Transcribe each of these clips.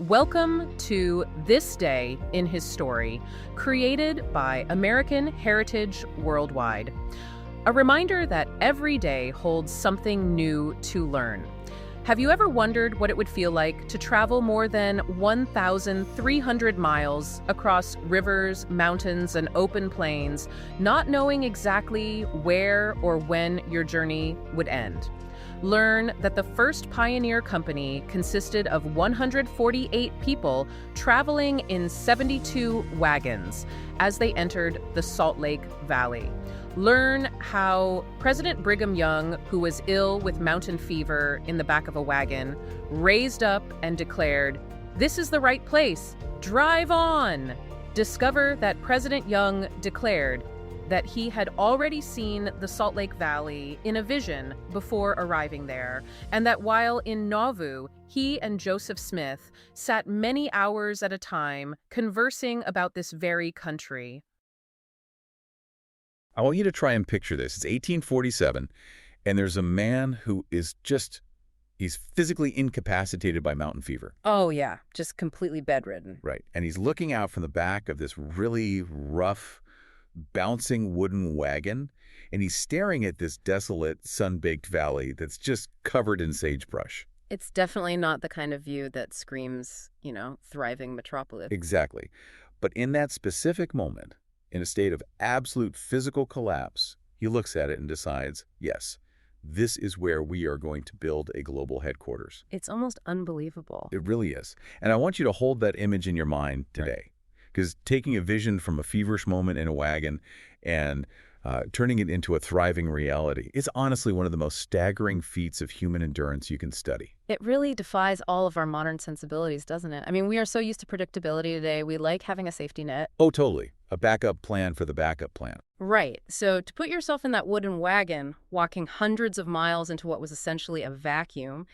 Welcome to This Day in His Story, created by American Heritage Worldwide. A reminder that every day holds something new to learn. Have you ever wondered what it would feel like to travel more than 1,300 miles across rivers, mountains, and open plains, not knowing exactly where or when your journey would end? Learn that the first pioneer company consisted of 148 people traveling in 72 wagons as they entered the Salt Lake Valley. Learn how President Brigham Young, who was ill with mountain fever in the back of a wagon, raised up and declared, "This is the right place. Drive on." Discover that President Young declared that he had already seen the Salt Lake Valley in a vision before arriving there, and that while in Nauvoo, he and Joseph Smith sat many hours at a time conversing about this very country. I want you to try and picture this. It's 1847, and there's a man who is he's physically incapacitated by mountain fever. Oh yeah, just completely bedridden. Right. And he's looking out from the back of this really rough, bouncing wooden wagon, and he's staring at this desolate, sun-baked valley that's just covered in sagebrush. It's definitely not the kind of view that screams, thriving metropolis. Exactly. But in that specific moment, in a state of absolute physical collapse, he looks at it and decides, yes, this is where we are going to build a global headquarters. It's almost unbelievable. It really is. And I want you to hold that image in your mind today. Because taking a vision from a feverish moment in a wagon and turning it into a thriving reality is honestly one of the most staggering feats of human endurance you can study. It really defies all of our modern sensibilities, doesn't it? I mean, we are so used to predictability today. We like having a safety net. Oh, totally. A backup plan for the backup plan. Right. So to put yourself in that wooden wagon, walking hundreds of miles into what was essentially a vacuum,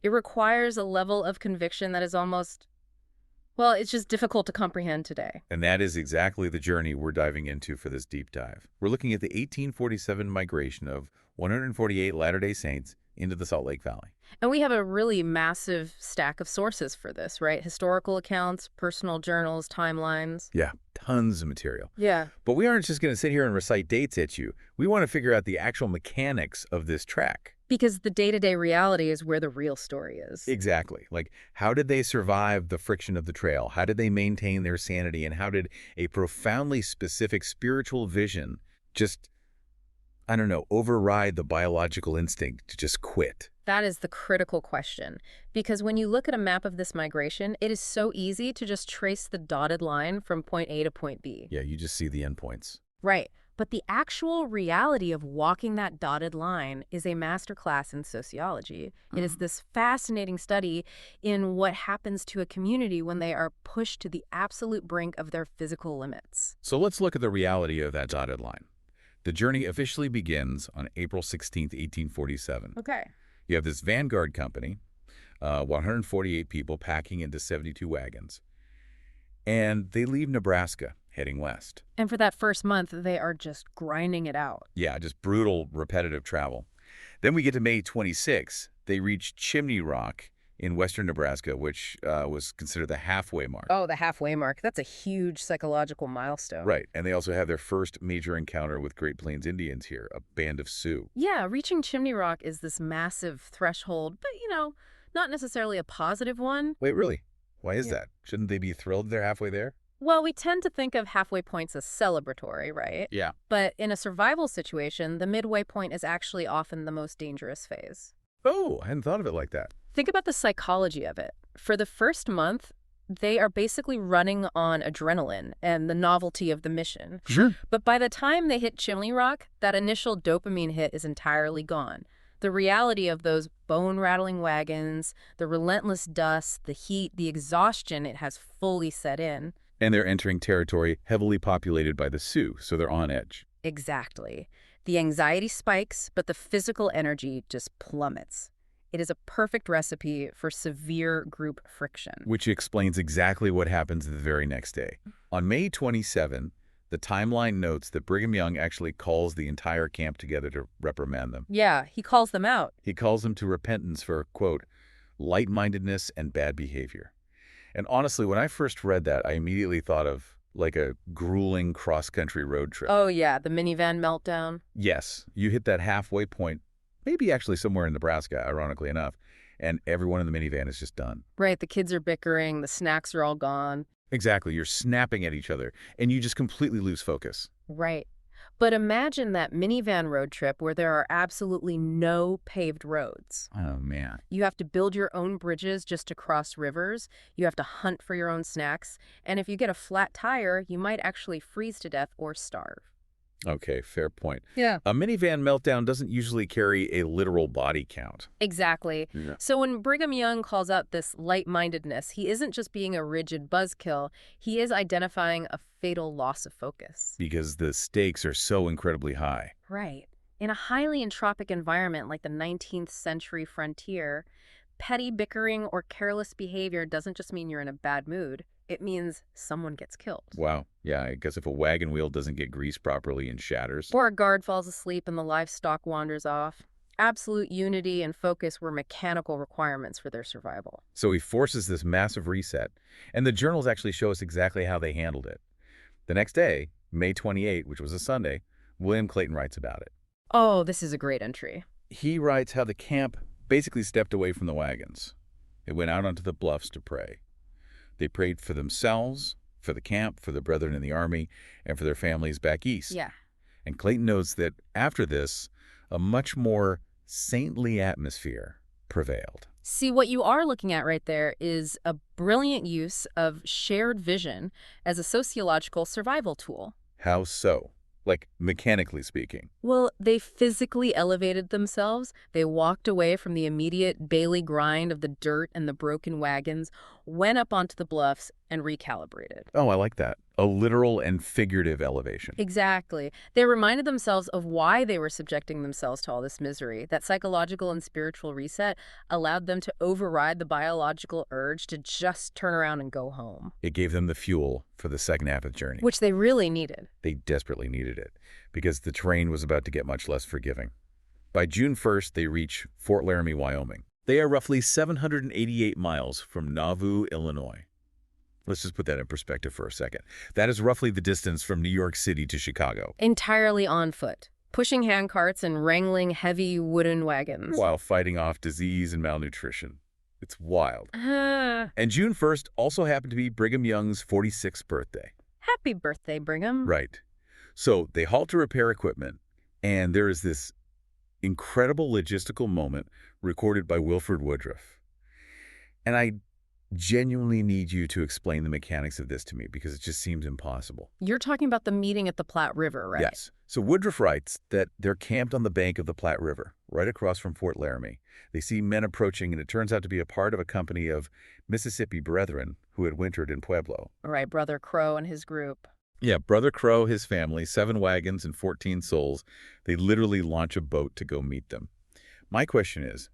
it requires a level of conviction that is almost, well, it's just difficult to comprehend today. And that is exactly the journey we're diving into for this deep dive. We're looking at the 1847 migration of 148 Latter-day Saints into the Salt Lake Valley. And we have a really massive stack of sources for this, right? Historical accounts, personal journals, timelines. Yeah, tons of material. Yeah. But we aren't just going to sit here and recite dates at you. We want to figure out the actual mechanics of this trek. Because the day-to-day reality is where the real story is. Exactly. Like, how did they survive the friction of the trail? How did they maintain their sanity? And how did a profoundly specific spiritual vision just, I don't know, override the biological instinct to just quit? That is the critical question. Because when you look at a map of this migration, it is so easy to just trace the dotted line from point A to point B. Yeah, you just see the endpoints. Right. But the actual reality of walking that dotted line is a masterclass in sociology. It is this fascinating study in what happens to a community when they are pushed to the absolute brink of their physical limits. So let's look at the reality of that dotted line. The journey officially begins on April 16th, 1847. Okay. You have this vanguard company, 148 people packing into 72 wagons, and they leave Nebraska, heading west. And for that first month, they are just grinding it out. Yeah, just brutal, repetitive travel. Then we get to May 26th. They reach Chimney Rock in western Nebraska, which was considered the halfway mark. Oh, the halfway mark. That's a huge psychological milestone. Right, and they also have their first major encounter with Great Plains Indians here, a band of Sioux. Yeah, reaching Chimney Rock is this massive threshold, but, not necessarily a positive one. Wait, really? Why is that? Shouldn't they be thrilled they're halfway there? Well, we tend to think of halfway points as celebratory, right? Yeah. But in a survival situation, the midway point is actually often the most dangerous phase. Oh, I hadn't thought of it like that. Think about the psychology of it. For the first month, they are basically running on adrenaline and the novelty of the mission. Sure. But by the time they hit Chimney Rock, that initial dopamine hit is entirely gone. The reality of those bone-rattling wagons, the relentless dust, the heat, the exhaustion, it has fully set in. And they're entering territory heavily populated by the Sioux, so they're on edge. Exactly. The anxiety spikes, but the physical energy just plummets. It is a perfect recipe for severe group friction. Which explains exactly what happens the very next day. On May 27, the timeline notes that Brigham Young actually calls the entire camp together to reprimand them. Yeah, he calls them out. He calls them to repentance for, quote, light-mindedness and bad behavior. And honestly, when I first read that, I immediately thought of like a grueling cross-country road trip. Oh, yeah, the minivan meltdown. Yes, you hit that halfway point, maybe actually somewhere in Nebraska, ironically enough, and everyone in the minivan is just done. Right, the kids are bickering, the snacks are all gone. Exactly, you're snapping at each other, and you just completely lose focus. Right. But imagine that minivan road trip where there are absolutely no paved roads. Oh, man. You have to build your own bridges just to cross rivers. You have to hunt for your own snacks. And if you get a flat tire, you might actually freeze to death or starve. Okay, fair point. Yeah. A minivan meltdown doesn't usually carry a literal body count. Exactly. Yeah. So when Brigham Young calls out this light-mindedness, he isn't just being a rigid buzzkill. He is identifying a fatal loss of focus. Because the stakes are so incredibly high. Right. In a highly entropic environment like the 19th century frontier, petty bickering or careless behavior doesn't just mean you're in a bad mood. It means someone gets killed. Wow. Yeah, I guess if a wagon wheel doesn't get greased properly and shatters. Or a guard falls asleep and the livestock wanders off. Absolute unity and focus were mechanical requirements for their survival. So he forces this massive reset, and the journals actually show us exactly how they handled it. The next day, May 28, which was a Sunday, William Clayton writes about it. Oh, this is a great entry. He writes how the camp basically stepped away from the wagons. They went out onto the bluffs to pray. They prayed for themselves, for the camp, for the brethren in the army, and for their families back east. Yeah. And Clayton notes that after this, a much more saintly atmosphere prevailed. See, what you are looking at right there is a brilliant use of shared vision as a sociological survival tool. How so? Like, mechanically speaking. Well, they physically elevated themselves. They walked away from the immediate daily grind of the dirt and the broken wagons, went up onto the bluffs, and recalibrated. Oh, I like that. A literal and figurative elevation. Exactly. They reminded themselves of why they were subjecting themselves to all this misery. That psychological and spiritual reset allowed them to override the biological urge to just turn around and go home. It gave them the fuel for the second half of the journey. Which they really needed. They desperately needed it, because the terrain was about to get much less forgiving. By June 1st, they reach Fort Laramie, Wyoming. They are roughly 788 miles from Nauvoo, Illinois. Let's just put that in perspective for a second. That is roughly the distance from New York City to Chicago. Entirely on foot, pushing handcarts and wrangling heavy wooden wagons. While fighting off disease and malnutrition. It's wild. Happy And June 1st also happened to be Brigham Young's 46th birthday. birthday, Brigham. Right. So they halt to repair equipment, and there is this incredible logistical moment recorded by Wilford Woodruff. And I genuinely need you to explain the mechanics of this to me, because it just seems impossible. You're talking about the meeting at the Platte River, right? Yes. So Woodruff writes that they're camped on the bank of the Platte River, right across from Fort Laramie. They see men approaching, and it turns out to be a part of a company of Mississippi brethren who had wintered in Pueblo. Right, Brother Crow and his group. Yeah, Brother Crow, his family, 7 wagons and 14 souls. They literally launch a boat to go meet them. My question is,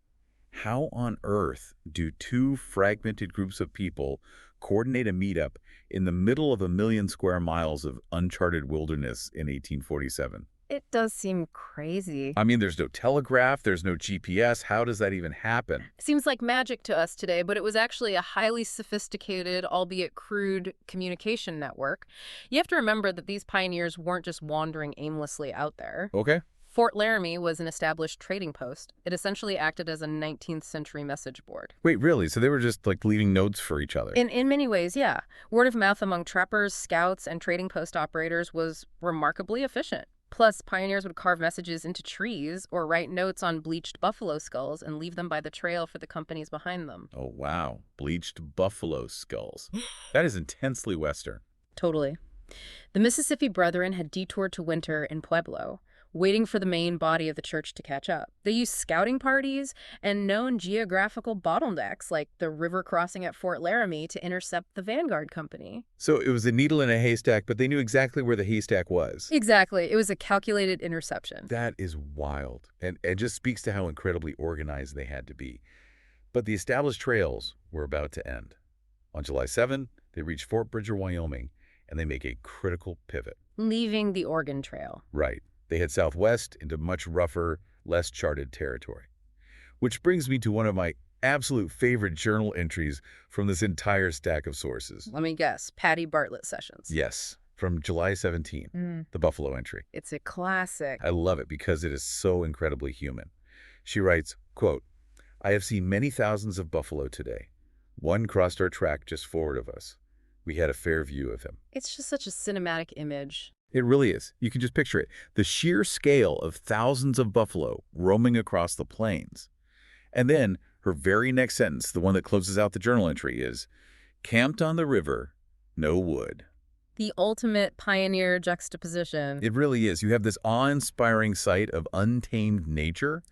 how on earth do 2 fragmented groups of people coordinate a meetup in the middle of 1 million square miles of uncharted wilderness in 1847? It does seem crazy. I mean, there's no telegraph, there's no GPS. How does that even happen? Seems like magic to us today, but it was actually a highly sophisticated, albeit crude, communication network. You have to remember that these pioneers weren't just wandering aimlessly out there. Okay. Fort Laramie was an established trading post. It essentially acted as a 19th century message board. Wait, really? So they were just like leaving notes for each other? In many ways, yeah. Word of mouth among trappers, scouts, and trading post operators was remarkably efficient. Plus, pioneers would carve messages into trees or write notes on bleached buffalo skulls and leave them by the trail for the companies behind them. Oh, wow. Bleached buffalo skulls. That is intensely Western. Totally. The Mississippi Brethren had detoured to winter in Pueblo, waiting for the main body of the church to catch up. They used scouting parties and known geographical bottlenecks like the river crossing at Fort Laramie to intercept the vanguard company. So it was a needle in a haystack, but they knew exactly where the haystack was. Exactly. It was a calculated interception. That is wild, and it just speaks to how incredibly organized they had to be. But the established trails were about to end. On July 7, they reach Fort Bridger, Wyoming, and they make a critical pivot. Leaving the Oregon Trail. Right. They head southwest into much rougher, less charted territory. Which brings me to one of my absolute favorite journal entries from this entire stack of sources. Let me guess, Patty Bartlett Sessions. Yes, from July 17, the Buffalo entry. It's a classic. I love it because it is so incredibly human. She writes, quote, "I have seen many thousands of buffalo today. One crossed our track just forward of us. We had a fair view of him." It's just such a cinematic image. It really is. You can just picture it. The sheer scale of thousands of buffalo roaming across the plains. And then her very next sentence, the one that closes out the journal entry, is, "Camped on the river, no wood." The ultimate pioneer juxtaposition. It really is. You have this awe-inspiring sight of untamed nature,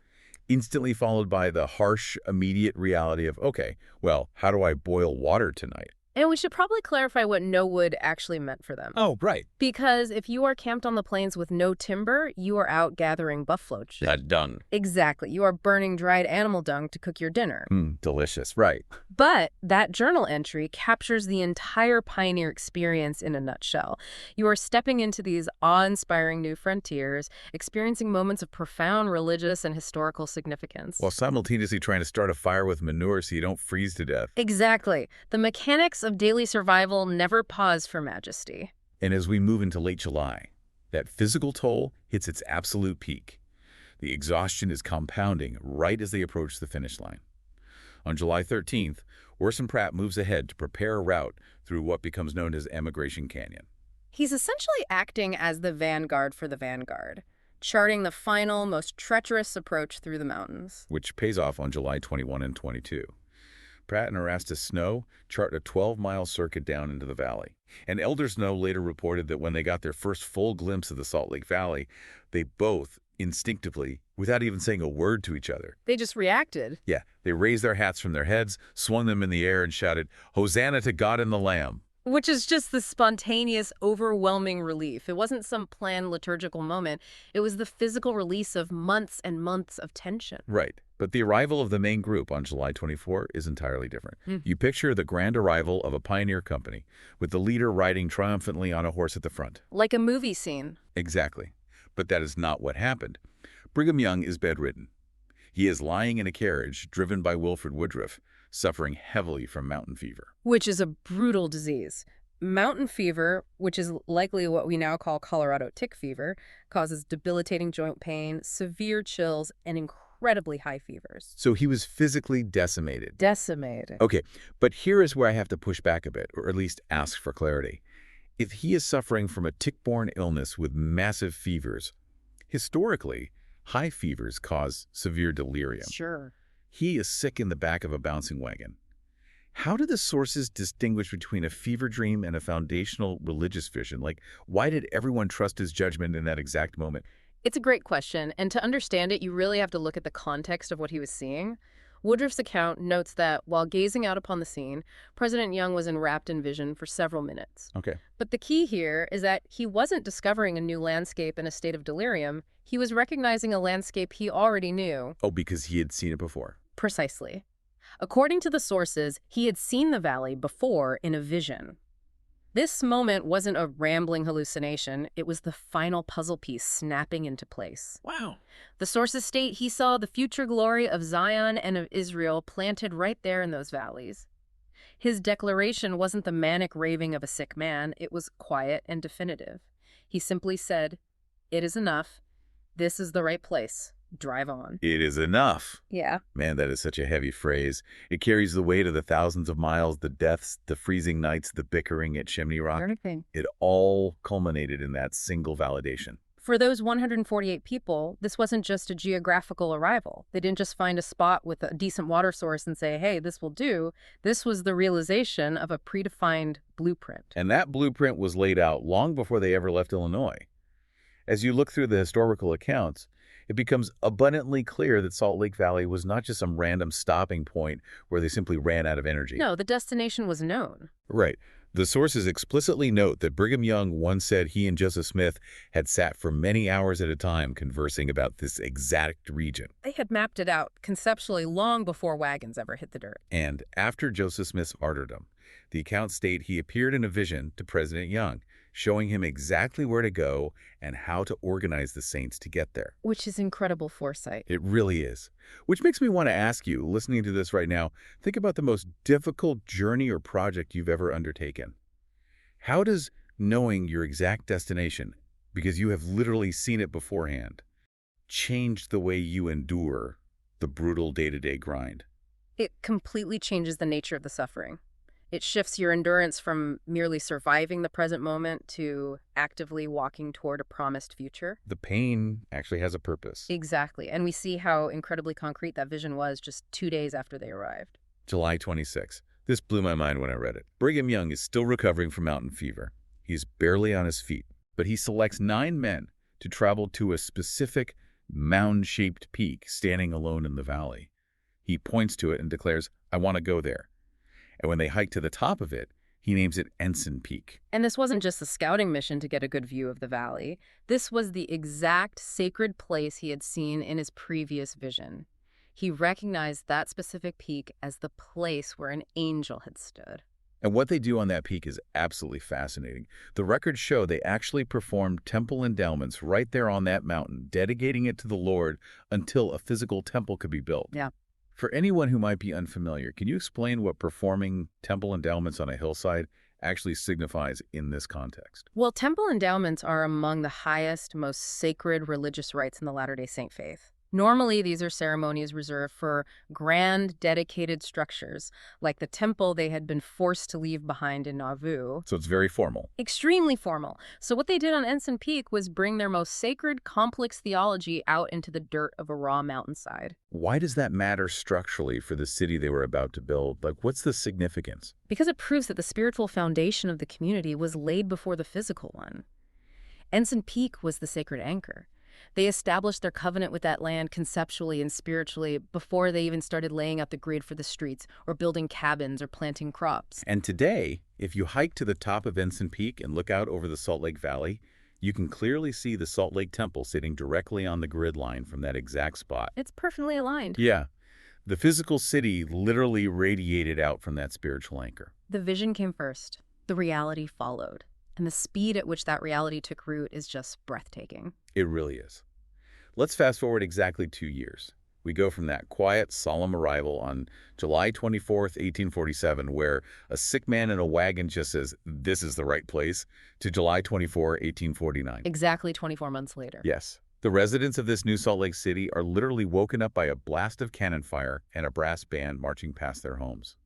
instantly followed by the harsh, immediate reality of, okay, well, how do I boil water tonight? And we should probably clarify what no wood actually meant for them. Oh, right. Because if you are camped on the plains with no timber, you are out gathering buffalo shit. That dung. Exactly. You are burning dried animal dung to cook your dinner. Delicious, right. But that journal entry captures the entire pioneer experience in a nutshell. You are stepping into these awe-inspiring new frontiers, experiencing moments of profound religious and historical significance. While simultaneously trying to start a fire with manure so you don't freeze to death. Exactly. The mechanics of daily survival never pause for majesty. And as we move into late July, that physical toll hits its absolute peak. The exhaustion is compounding right as they approach the finish line. On July 13th, Orson Pratt moves ahead to prepare a route through what becomes known as Emigration Canyon. He's essentially acting as the vanguard for the vanguard, charting the final, most treacherous approach through the mountains. Which pays off on July 21 and 22. Pratt and Erastus Snow chart a 12-mile circuit down into the valley. And Elder Snow later reported that when they got their first full glimpse of the Salt Lake Valley, they both instinctively, without even saying a word to each other. They just reacted. Yeah, they raised their hats from their heads, swung them in the air, and shouted, "Hosanna to God and the Lamb." Which is just the spontaneous, overwhelming relief. It wasn't some planned liturgical moment. It was the physical release of months and months of tension. Right. But the arrival of the main group on July 24 is entirely different. You picture the grand arrival of a pioneer company, with the leader riding triumphantly on a horse at the front. Like a movie scene. Exactly. But that is not what happened. Brigham Young is bedridden. He is lying in a carriage driven by Wilfred Woodruff, suffering heavily from mountain fever. Which is a brutal disease. Mountain fever, which is likely what we now call Colorado tick fever, causes debilitating joint pain, severe chills, and incredibly high fevers. So he was physically decimated. Decimated. Okay, but here is where I have to push back a bit, or at least ask for clarity. If he is suffering from a tick-borne illness with massive fevers, historically, high fevers cause severe delirium. Sure. He is sick in the back of a bouncing wagon. How do the sources distinguish between a fever dream and a foundational religious vision? Like, why did everyone trust his judgment in that exact moment? It's a great question, and to understand it, you really have to look at the context of what he was seeing. Woodruff's account notes that while gazing out upon the scene, President Young was enwrapped in vision for several minutes. Okay. But the key here is that he wasn't discovering a new landscape in a state of delirium. He was recognizing a landscape he already knew. Oh, because he had seen it before. Precisely. According to the sources, he had seen the valley before in a vision. This moment wasn't a rambling hallucination. It was the final puzzle piece snapping into place. Wow. The sources state he saw the future glory of Zion and of Israel planted right there in those valleys. His declaration wasn't the manic raving of a sick man. It was quiet and definitive. He simply said, "It is enough. This is the right place. Drive on." It is enough. Yeah. Man, that is such a heavy phrase. It carries the weight of the thousands of miles, the deaths, the freezing nights, the bickering at Chimney Rock. Everything. It all culminated in that single validation. For those 148 people, this wasn't just a geographical arrival. They didn't just find a spot with a decent water source and say, hey, this will do. This was the realization of a predefined blueprint. And that blueprint was laid out long before they ever left Illinois. As you look through the historical accounts, it becomes abundantly clear that Salt Lake Valley was not just some random stopping point where they simply ran out of energy. No, the destination was known. Right. The sources explicitly note that Brigham Young once said he and Joseph Smith had sat for many hours at a time conversing about this exact region. They had mapped it out conceptually long before wagons ever hit the dirt. And after Joseph Smith's martyrdom, the accounts state he appeared in a vision to President Young, showing him exactly where to go and how to organize the saints to get there. Which is incredible foresight. It really is. Which makes me want to ask you, listening to this right now, think about the most difficult journey or project you've ever undertaken. How does knowing your exact destination, because you have literally seen it beforehand, change the way you endure the brutal day-to-day grind? It completely changes the nature of the suffering. It shifts your endurance from merely surviving the present moment to actively walking toward a promised future. The pain actually has a purpose. Exactly. And we see how incredibly concrete that vision was just 2 days after they arrived. July 26. This blew my mind when I read it. Brigham Young is still recovering from mountain fever. He's barely on his feet, but he selects 9 men to travel to a specific mound-shaped peak standing alone in the valley. He points to it and declares, "I want to go there." And when they hike to the top of it, he names it Ensign Peak. And this wasn't just a scouting mission to get a good view of the valley. This was the exact sacred place he had seen in his previous vision. He recognized that specific peak as the place where an angel had stood. And what they do on that peak is absolutely fascinating. The records show they actually performed temple endowments right there on that mountain, dedicating it to the Lord until a physical temple could be built. Yeah. For anyone who might be unfamiliar, can you explain what performing temple endowments on a hillside actually signifies in this context? Well, temple endowments are among the highest, most sacred religious rites in the Latter-day Saint faith. Normally, these are ceremonies reserved for grand, dedicated structures, like the temple they had been forced to leave behind in Nauvoo. So it's very formal. Extremely formal. So what they did on Ensign Peak was bring their most sacred, complex theology out into the dirt of a raw mountainside. Why does that matter structurally for the city they were about to build? Like, what's the significance? Because it proves that the spiritual foundation of the community was laid before the physical one. Ensign Peak was the sacred anchor. They established their covenant with that land conceptually and spiritually before they even started laying out the grid for the streets or building cabins or planting crops. And today, if you hike to the top of Ensign Peak and look out over the Salt Lake Valley, you can clearly see the Salt Lake Temple sitting directly on the grid line from that exact spot. It's perfectly aligned. Yeah. The physical city literally radiated out from that spiritual anchor. The vision came first. The reality followed. And the speed at which that reality took root is just breathtaking. It really is. Let's fast forward exactly 2 years. We go from that quiet, solemn arrival on July 24th, 1847, where a sick man in a wagon just says, "This is the right place," to July 24, 1849. Exactly 24 months later. Yes. The residents of this new Salt Lake City are literally woken up by a blast of cannon fire and a brass band marching past their homes.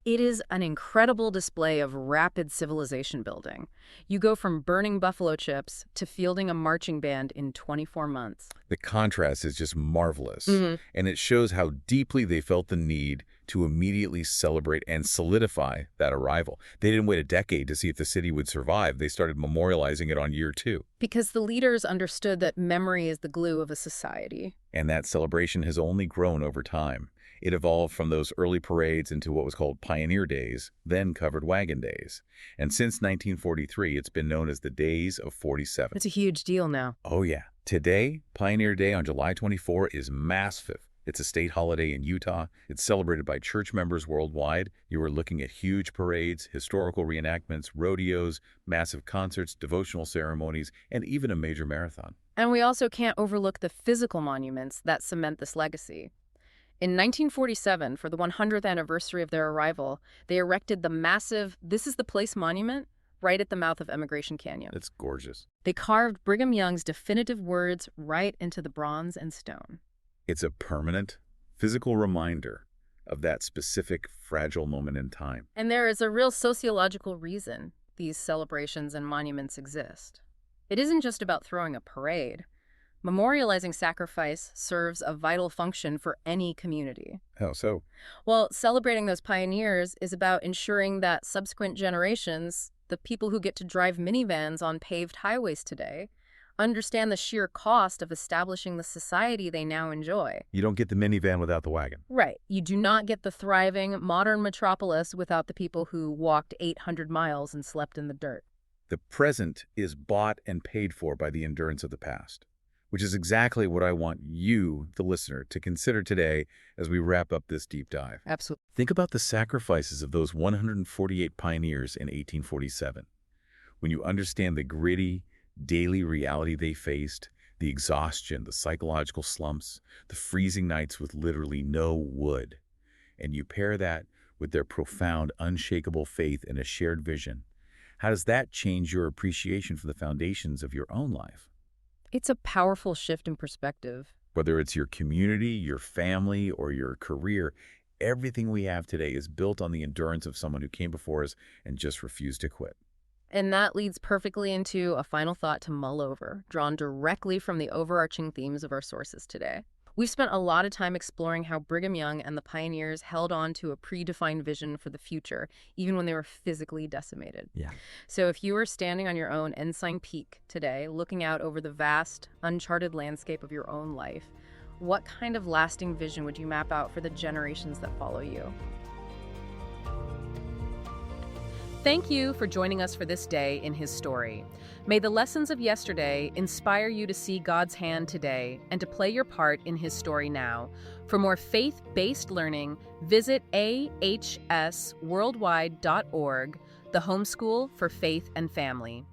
It is an incredible display of rapid civilization building. You go from burning buffalo chips to fielding a marching band in 24 months. The contrast is just marvelous, Mhm. and it shows how deeply they felt the need to immediately celebrate and solidify that arrival. They didn't wait a decade to see if the city would survive. They started memorializing it on year 2. Because the leaders understood that memory is the glue of a society. And that celebration has only grown over time. It evolved from those early parades into what was called Pioneer Days, then Covered Wagon Days. And since 1943, it's been known as the Days of 47. It's a huge deal now. Oh yeah. Today, Pioneer Day on July 24 is massive. It's a state holiday in Utah. It's celebrated by church members worldwide. You are looking at huge parades, historical reenactments, rodeos, massive concerts, devotional ceremonies, and even a major marathon. And we also can't overlook the physical monuments that cement this legacy. In 1947, for the 100th anniversary of their arrival, they erected the massive "This is the Place" monument right at the mouth of Emigration Canyon. It's gorgeous. They carved Brigham Young's definitive words right into the bronze and stone. It's a permanent, physical reminder of that specific, fragile moment in time. And there is a real sociological reason these celebrations and monuments exist. It isn't just about throwing a parade. Memorializing sacrifice serves a vital function for any community. How so? Well, celebrating those pioneers is about ensuring that subsequent generations, the people who get to drive minivans on paved highways today, understand the sheer cost of establishing the society they now enjoy. You don't get the minivan without the wagon. Right. You do not get the thriving, modern metropolis without the people who walked 800 miles and slept in the dirt. The present is bought and paid for by the endurance of the past, which is exactly what I want you, the listener, to consider today as we wrap up this deep dive. Absolutely. Think about the sacrifices of those 148 pioneers in 1847. When you understand the gritty, daily reality they faced, the exhaustion, the psychological slumps, the freezing nights with literally no wood, and you pair that with their profound, unshakable faith and a shared vision, how does that change your appreciation for the foundations of your own life? It's a powerful shift in perspective. Whether it's your community, your family, or your career, everything we have today is built on the endurance of someone who came before us and just refused to quit. And that leads perfectly into a final thought to mull over, drawn directly from the overarching themes of our sources today. We've spent a lot of time exploring how Brigham Young and the pioneers held on to a predefined vision for the future, even when they were physically decimated. Yeah. So if you were standing on your own Ensign Peak today, looking out over the vast, uncharted landscape of your own life, what kind of lasting vision would you map out for the generations that follow you? Thank you for joining us for this day in his story. May the lessons of yesterday inspire you to see God's hand today and to play your part in his story now. For more faith-based learning, visit ahsworldwide.org, the homeschool for faith and family.